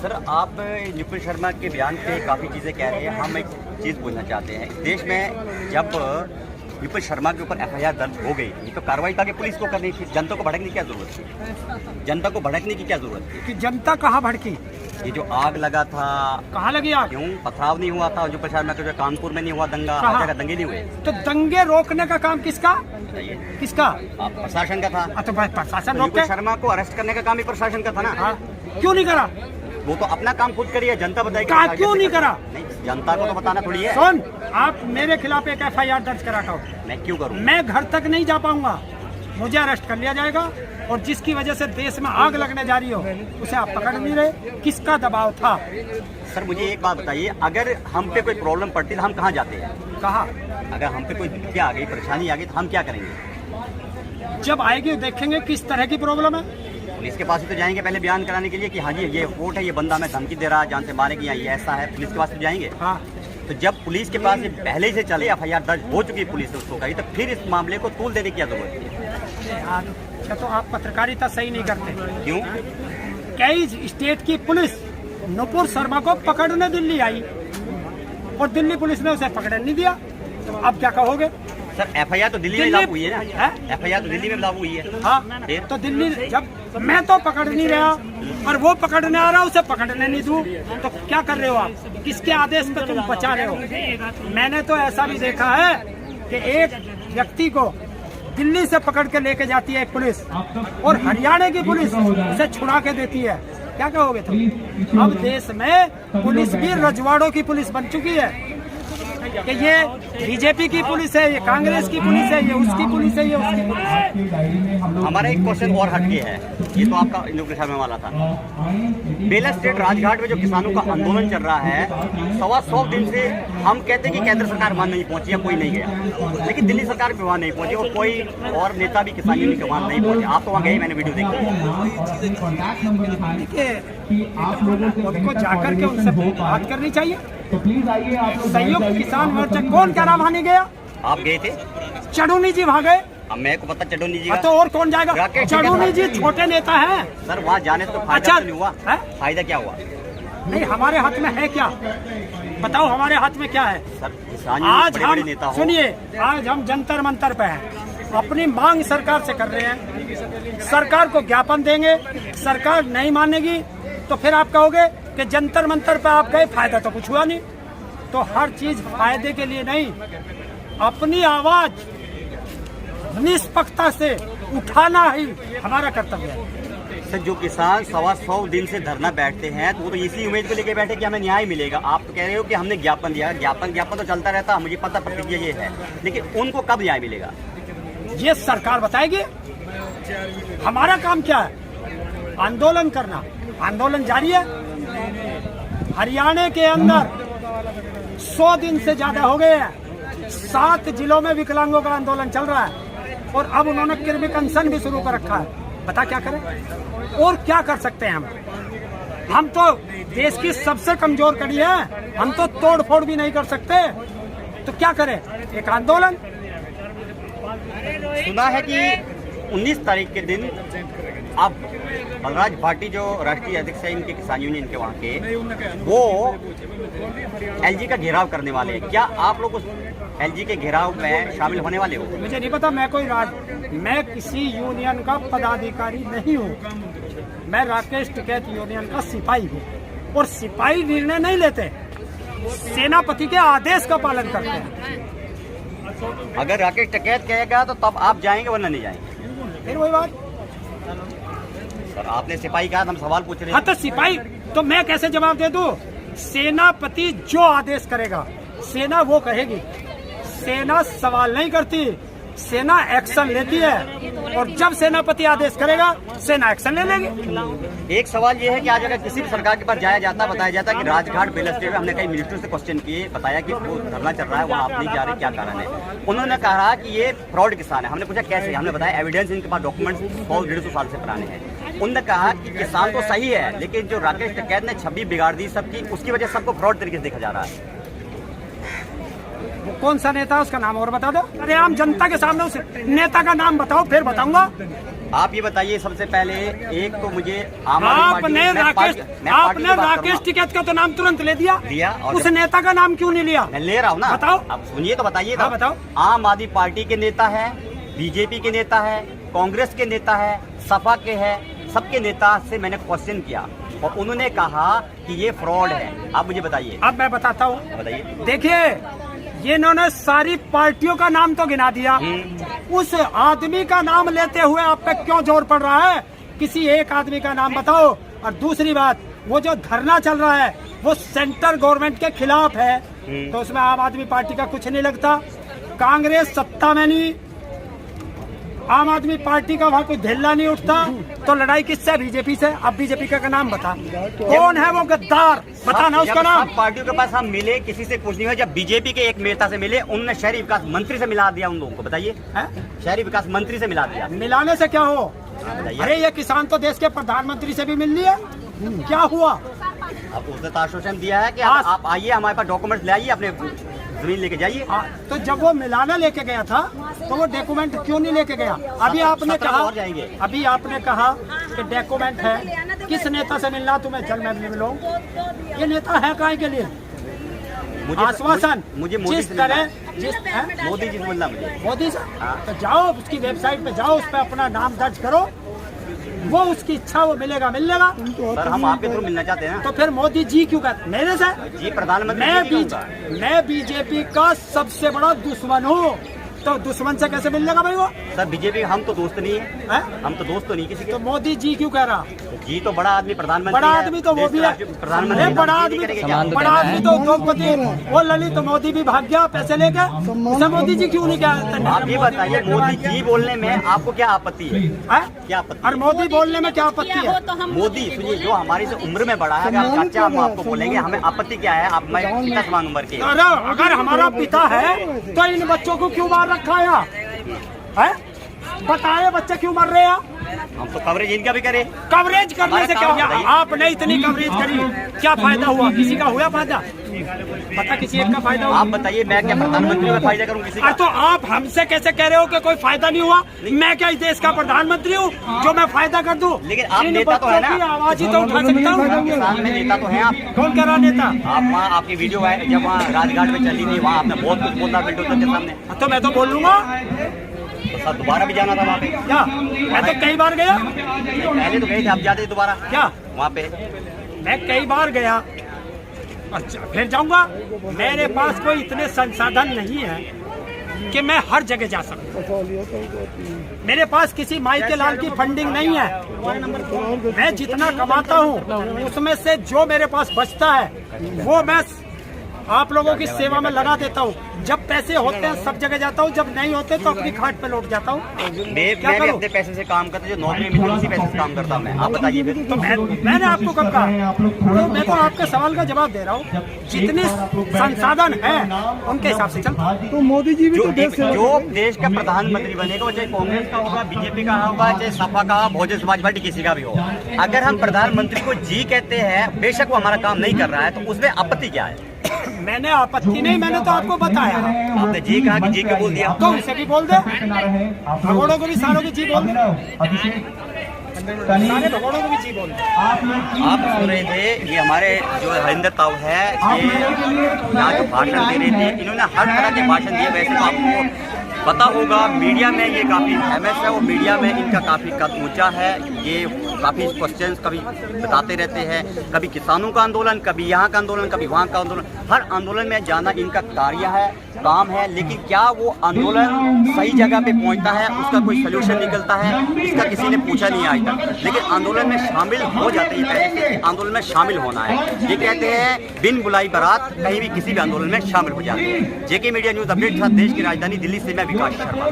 Sir, आप नुपुर शर्मा के बयान पे काफ़ी चीज़ें कह रहे हैं। हम एक चीज़ पूछना चाहते हैं, इस देश में जब नुपुर शर्मा के ऊपर FIR दर्ज हो गई थी तो कार्रवाई ताकि पुलिस को करनी थी, जनता को भड़कने की क्या जरूरत थी? जनता को भड़कने की क्या जरूरत थी? कि जनता कहाँ भड़की? ये जो आग लगा था, कहाँ लगी आग? क्यों पथराव नहीं हुआ था? नुपुर शर्मा के जो कानपुर में नहीं हुआ दंगा, हर जगह दंगे नहीं हुए? तो दंगे रोकने का काम किसका? किसका? प्रशासन का था। तो भाई प्रशासन नुपुर शर्मा को अरेस्ट करने का काम ही प्रशासन का था ना। क्यों नहीं करा? वो तो अपना काम खुद करिए, जनता बताएगी। क्यों नहीं करा? नहीं, जनता को तो बताना थोड़ी है। सुन, आप मेरे खिलाफ एक FIR दर्ज करा करो। मैं क्यों करूं? मैं घर तक नहीं जा पाऊंगा, मुझे अरेस्ट कर लिया जाएगा। और जिसकी वजह से देश में आग लगने जा रही हो उसे आप पकड़ नहीं रहे। किसका दबाव था? सर मुझे एक बात बताइए, अगर हम पे कोई प्रॉब्लम पड़ती है हम कहाँ जाते हैं? कहा अगर हम पे कोई दिक्कत आ गई, परेशानी आ गई तो हम क्या करेंगे? जब आएगी देखेंगे किस तरह की प्रॉब्लम है। पुलिस के पास ही तो जाएंगे पहले बयान कराने के लिए कि हाँ जी ये वोट है, ये बंदा हमें धमकी दे रहा है, जान से मारेगी, ये ऐसा है। पुलिस के पास तो जाएंगे। हाँ। तो जब पुलिस के पास पहले से चले FIR दर्ज हो चुकी पुलिस से उसको कही, तो फिर इस मामले को तूल देने की क्या जरूरत है? क्या तो आप पत्रकारिता सही नहीं करते? क्यों? कई स्टेट की पुलिस नुपुर शर्मा को पकड़ने दिल्ली आई और दिल्ली पुलिस ने उसे पकड़ने नहीं दिया। तो अब क्या कहोगे? सर FIR तो दिल्ली में लागू हुई है ना। FIR तो दिल्ली में लागू हुई है। हाँ, तो दिल्ली जब मैं तो पकड़ नहीं रहा और वो पकड़ने आ रहा, उसे पकड़ने नहीं दूं, तो क्या कर रहे हो आप? किसके आदेश पे तुम बचा रहे हो? मैंने तो ऐसा भी देखा है कि एक व्यक्ति को दिल्ली से पकड़ के लेके जाती है पुलिस और हरियाणा की पुलिस उसे छुड़ा के देती है। क्या कहोगे तुम? अब देश में पुलिस भी रजवाड़ों की पुलिस बन चुकी है कि ये BJP की पुलिस है, ये कांग्रेस की पुलिस है, ये उसकी पुलिस है, ये उसकी पुलिस है। हमारा एक क्वेश्चन और हटके है, ये तो आपका नुपुर शर्मा वाला था। बेला स्टेट राजघाट में जो किसानों का आंदोलन चल रहा है, 125 दिन से हम कहते हैं कि केंद्र सरकार वहां नहीं पहुंची या कोई नहीं गया, लेकिन दिल्ली सरकार भी वहां नहीं पहुंची और कोई और नेता भी किसान यूनियन के वहां नहीं पहुंचे। आप तो वहां गए, मैंने वीडियो देखी। उनको जाकर के उनसे बात करनी चाहिए। तो प्लीज आइए। संयुक्त किसान मोर्चा कौन क्या नाम हानि गया? आप गए थे? चढ़ूनी जी वहाँ गए। अब मेरे को पता चढ़ूनी जी का। तो और कौन जाएगा? चढ़ूनी जी छोटे नेता हैं। सर वहाँ जाने से तो फायदा नहीं हुआ है? फायदा क्या हुआ? नहीं, हमारे हाथ में है क्या? बताओ हमारे हाथ में क्या है? सर आज हम सुनिए, आज हम जंतर मंतर पे हैं, अपनी मांग सरकार से कर रहे हैं। सरकार को ज्ञापन देंगे, सरकार नहीं मानेगी तो फिर आप कहोगे कि जंतर मंतर पे आप गए, फायदा तो कुछ हुआ नहीं। तो हर चीज फायदे के लिए नहीं, अपनी आवाज निष्पक्षता से उठाना ही हमारा कर्तव्य है। सर जो किसान 125 दिन से धरना बैठते हैं तो वो तो इसी उम्मीद को लेके बैठे कि हमें न्याय मिलेगा। आप तो कह रहे हो कि हमने ज्ञापन दिया, ज्ञापन तो चलता रहता, मुझे पता प्रतिक्रिया ये है, लेकिन उनको कब न्याय मिलेगा ये सरकार बताएगी। हमारा काम क्या है? आंदोलन करना। आंदोलन जारी है। हरियाणा के अंदर 100 दिन से ज्यादा हो गए हैं, 7 जिलों में विकलांगों का आंदोलन चल रहा है और अब उन्होंने कृमि अनशन भी शुरू कर रखा है। बता क्या करें और क्या कर सकते हैं हम तो देश की सबसे कमजोर कड़ी है, हम तो तोड़ फोड़ भी नहीं कर सकते, तो क्या करें? एक आंदोलन। सुना है कि 19 तारीख के दिन अब बलराज भाटी जो राष्ट्रीय अध्यक्ष है इनके किसान यूनियन के वहाँ के, वो LG का घेराव करने वाले हैं। क्या आप लोग उस LG के घेराव में शामिल होने वाले हो? मुझे नहीं पता, मैं किसी यूनियन का पदाधिकारी नहीं हूँ। मैं राकेश टिकैत यूनियन का सिपाही हूँ और सिपाही निर्णय नहीं लेते, सेनापति के आदेश का पालन करते हैं। अगर राकेश टिकैत कहेगा तो तब आप जाएंगे वरना नहीं जाएंगे? फिर वही बात। सर आपने सिपाही कहा, हम सवाल पूछ रहे हैं। हाँ तो सिपाही तो मैं कैसे जवाब दे दूं? सेनापति जो आदेश करेगा सेना वो कहेगी। सेना सवाल नहीं करती, सेना एक्शन लेती है और जब सेनापति आदेश करेगा सेना एक्शन ले लेगी। एक सवाल ये है कि आज अगर किसी भी सरकार के पास जाया जाता, बताया जाता कि राजघाट बेला स्टेट में हमने कई मिनिस्टर से क्वेश्चन किए, बताया कि वो धरना चल रहा है वहाँ आप नहीं जा रहे, क्या कारण है? उन्होंने कहा कि ये फ्रॉड किसान है। हमने पूछा कैसे? हमने बताया एविडेंस इनके पास डॉक्यूमेंट्स 100-150 साल से पुराने हैं। उन्होंने कहा कि किसान तो सही है, लेकिन जो राकेश टिकैत ने छवि बिगाड़ दी सबकी, उसकी वजह से सबको फ्रॉड तरीके से देखा जा रहा है। वो कौन सा नेता है उसका नाम और बता दो। अरे आम जनता के सामने उस नेता का नाम बताओ, फिर बताऊंगा। आप ये बताइए सबसे पहले, एक तो मुझे आपने राकेश टिकैत का तो नाम तुरंत ले दिया, और उस नेता का नाम क्यों नहीं लिया? मैं ले रहा हूँ ना, बताओ। आप सुनिए तो बताइए। हाँ, बताओ। आम आदमी पार्टी के नेता है, बीजेपी के नेता है, कांग्रेस के नेता है, सपा के है, सबके नेता से मैंने क्वेश्चन किया और उन्होंने कहा कि ये फ्रॉड है। आप मुझे बताइए। अब मैं बताता हूँ, बताइए। देखिए ये इन्होंने सारी पार्टियों का नाम तो गिना दिया, उस आदमी का नाम लेते हुए आप पे क्यों जोर पड़ रहा है? किसी एक आदमी का नाम बताओ। और दूसरी बात, वो जो धरना चल रहा है वो सेंट्रल गवर्नमेंट के खिलाफ है, तो उसमें आम आदमी पार्टी का कुछ नहीं लगता। कांग्रेस सत्ता में नहीं, आम आदमी पार्टी का वहाँ कोई ढिल्ला नहीं उठता, तो लड़ाई किससे? बीजेपी से। अब बीजेपी का नाम बता, कौन है वो गद्दार? बताना उसका नाम। पार्टियों के पास हम मिले, किसी से कुछ नहीं हुआ। जब बीजेपी के एक नेता से मिले, उन्होंने शहरी विकास मंत्री से मिला दिया उन लोगों को। बताइए। शहरी विकास मंत्री से मिला दिया। मिलाने से क्या हो? अरे ये किसान तो देश के प्रधानमंत्री से भी मिल लिए, क्या हुआ? अब उसने तो आश्वासन दिया है कि आप आइए, हमारे पास डॉक्यूमेंट ले आइए, अपने जमीन लेके जाइए। तो जब वो मिलाना लेके गया था तो वो डॉक्यूमेंट क्यों नहीं लेके गया? अभी आपने कहा कि डॉक्यूमेंट है, किस नेता से मिलना तुम्हें? चल मैं मिलूं। ये नेता है काहे के लिए? आश्वासन मुझे जिस तरह मोदी जी से मिलना, मुझे मोदी से। तो जाओ उसकी वेबसाइट पे जाओ, उस पर अपना नाम दर्ज करो, वो उसकी इच्छा वो मिलेगा। सर हम आपके थ्रू मिलना चाहते हैं। तो फिर मोदी जी क्यों कहते? मेरे से? जी प्रधानमंत्री। मैं बीजेपी का सबसे बड़ा दुश्मन हूँ, तो दुश्मन से कैसे मिल लेगा भाई वो? सर बीजेपी हम तो दोस्त नहीं है, हम तो दोस्त तो नहीं किसी के। तो मोदी जी क्यों कह रहा? जी तो बड़ा आदमी प्रधानमंत्री, बड़ा आदमी तो वो भी है, प्रधानमंत्री। बड़ा आदमी तो उद्योगपति, वो ललित मोदी भी भाग गया पैसे लेके, उसे मोदी जी क्यों नहीं कहा? आप ये बताइए, मोदी जी बोलने में आपको क्या आपत्ति है? क्या आपत्ति? और मोदी बोलने में क्या आपत्ति है? मोदी सुनिए, जो हमारी से उम्र में बड़ा है, अगर चाचा हम आपको बोलेंगे, हमें आपत्ति क्या है? आप मैं पिता समान उम्र के। अगर हमारा पिता है तो इन बच्चों को क्यों मार रखा है? बताए बच्चे क्यों मर रहे हैं? हम तो कवरेज इनका भी करें। कवरेज करने से क्या हुआ? आपने इतनी कवरेज करी, क्या फायदा हुआ? किसी का हुआ फायदा? पता किसी एक का फायदा हुआ? आप बताइए, मैं क्या प्रधानमंत्री में फायदा करूं किसी का? तो आप हमसे कैसे कह रहे हो कि कोई फायदा नहीं हुआ? मैं क्या इस देश का प्रधानमंत्री हूँ जो मैं फायदा कर दूं? लेकिन आप नेता तो है ना, आवाज ही तो उठा सकता हूँ। किसान में नेता तो है आप। कौन कह रहा नेता? आप वहाँ आपकी वीडियो है, जब वहाँ राजघाट में चली थी, वहाँ आपने बहुत कुछ बोला बुलडोजर के सामने। तो मैं तो बोल लूंगा। तो सर दोबारा भी जाना था वहाँ पे? क्या मैं तो कई बार गया। पहले तो गए थे, आप जाते दोबारा क्या? वहाँ पे मैं कई बार गया। अच्छा फिर जाऊंगा। मेरे पास कोई इतने संसाधन नहीं है कि मैं हर जगह जा सकूं। मेरे पास किसी माई के लाल की फंडिंग नहीं है। मैं जितना कमाता हूं उसमें से जो मेरे पास बचता है वो मैं आप लोगों की सेवा में लगा देता हूँ। जब पैसे होते हैं सब जगह जाता हूँ, जब नहीं होते तो अपनी खाट पे लौट जाता हूँ। मैं भी अपने पैसे से काम करता, जो नौकरी मिली उसी पैसे से काम करता हूँ मैं। आप बताइए फिर। तो मैंने आपको कब कहा? तो मैं तो आपके सवाल का जवाब दे रहा हूँ। जितने संसाधन है उनके हिसाब से चलता। तो मोदी जी भी जो देश का प्रधानमंत्री बनेगा, वो चाहे कांग्रेस का होगा, बीजेपी का होगा, चाहे सपा का, बहुजन समाज पार्टी किसी का भी हो, अगर हम प्रधानमंत्री को जी कहते हैं, बेशक वो हमारा काम नहीं कर रहा है, तो उसमें आपत्ति क्या है? मैंने आपत्ति नहीं, मैंने तो आपको बताया। आपने जी कहा कि जी के बोल दिया, तो उसे भी बोल दे। भगोड़ों को भी सारों की जी बोल दे, सारे भगोड़ों को भी जी बोल दे। आप सुन रहे थे, ये हमारे जो हरिंदर ताऊ है, ये यहाँ जो भाषण दे रहे थे, इन्होंने हर तरह के भाषण दिए। वैसे तो आपको पता होगा मीडिया में ये काफ़ी फेमस है, वो मीडिया में इनका काफ़ी कद ऊंचा है। ये काफ़ी क्वेश्चंस कभी बताते रहते हैं, कभी किसानों का आंदोलन, कभी यहाँ का आंदोलन, कभी वहाँ का आंदोलन। हर आंदोलन में जाना इनका कार्य है, काम है, लेकिन क्या वो आंदोलन सही जगह पे पहुँचता है, उसका कोई सोल्यूशन निकलता है, इसका किसी ने पूछा नहीं आज तक। लेकिन आंदोलन में शामिल हो जाते हैं, पहले से आंदोलन में शामिल होना है। ये कहते हैं बिन बुलाई बारात कहीं भी किसी भी आंदोलन में शामिल हो जाते हैं। जेके मीडिया न्यूज़ अपडेट था, देश की राजधानी दिल्ली से मैं विकास शर्मा।